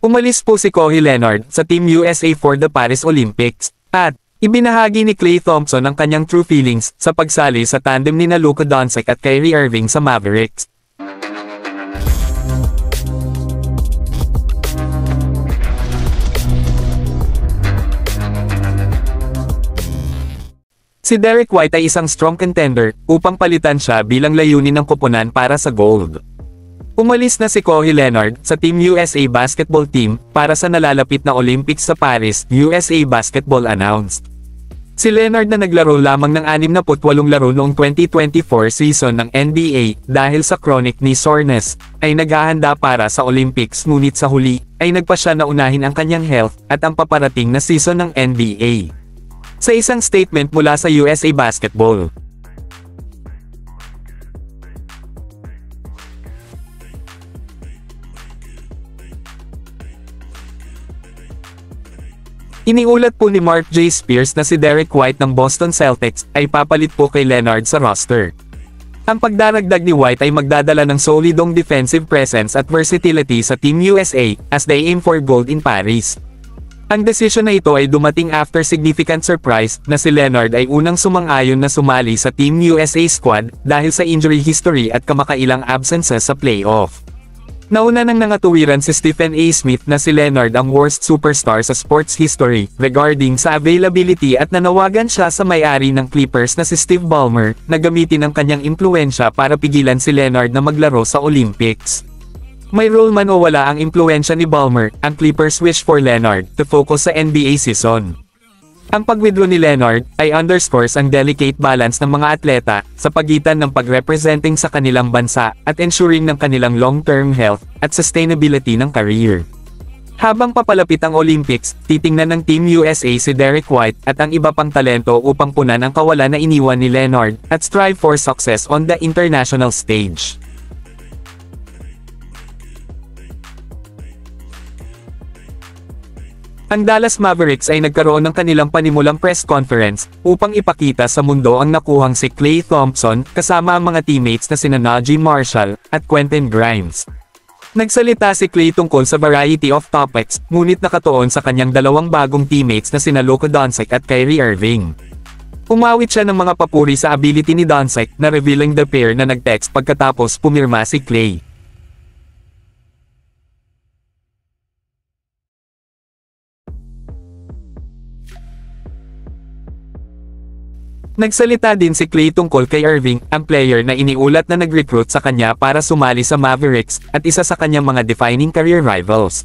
Umalis po si Kawhi Leonard sa Team USA for the Paris Olympics, at ibinahagi ni Klay Thompson ang kanyang true feelings sa pagsali sa tandem ni Luka Doncic at Kyrie Irving sa Mavericks. Si Derek White ay isang strong contender upang palitan siya bilang layunin ng koponan para sa gold. Umalis na si Kawhi Leonard sa Team USA basketball team para sa nalalapit na Olympics sa Paris, USA Basketball announced. Si Leonard na naglaro lamang ng 68 laro noong 2024 season ng NBA dahil sa chronic knee soreness, ay naghahanda para sa Olympics ngunit sa huli, ay nagpa siya na unahin ang kanyang health at ang paparating na season ng NBA. Sa isang statement mula sa USA Basketball, iniulat po ni Mark J. Spears na si Derek White ng Boston Celtics ay papalit po kay Leonard sa roster. Ang pagdaragdag ni White ay magdadala ng solidong defensive presence at versatility sa Team USA as they aim for gold in Paris. Ang desisyon na ito ay dumating after significant surprise na si Leonard ay unang sumang-ayon na sumali sa Team USA squad dahil sa injury history at kamakailang absences sa playoff. Nauna nang nangatuwiran si Stephen A. Smith na si Leonard ang worst superstar sa sports history regarding sa availability at nanawagan siya sa may-ari ng Clippers na si Steve Ballmer na gamitin ang kanyang impluwensya para pigilan si Leonard na maglaro sa Olympics. May role man o wala ang impluwensya ni Ballmer, ang Clippers wish for Leonard to focus sa NBA season. Ang pag-withdraw ni Leonard ay underscores ang delicate balance ng mga atleta sa pagitan ng pag-representing sa kanilang bansa at ensuring ng kanilang long-term health at sustainability ng career. Habang papalapit ang Olympics, titingnan ng Team USA si Derek White at ang iba pang talento upang punan ang kawalan na iniwan ni Leonard at strive for success on the international stage. Ang Dallas Mavericks ay nagkaroon ng kanilang panimulang press conference upang ipakita sa mundo ang nakuhang si Klay Thompson kasama ang mga teammates na sina Naji Marshall at Quentin Grimes. Nagsalita si Klay tungkol sa variety of topics, ngunit nakatuon sa kanyang dalawang bagong teammates na sina Luka Doncic at Kyrie Irving. Umawit siya ng mga papuri sa ability ni Doncic na revealing the pair na nag-text pagkatapos pumirma si Klay. Nagsalita din si Klay tungkol kay Irving, ang player na iniulat na nag-recruit sa kanya para sumali sa Mavericks, at isa sa kanyang mga defining career rivals.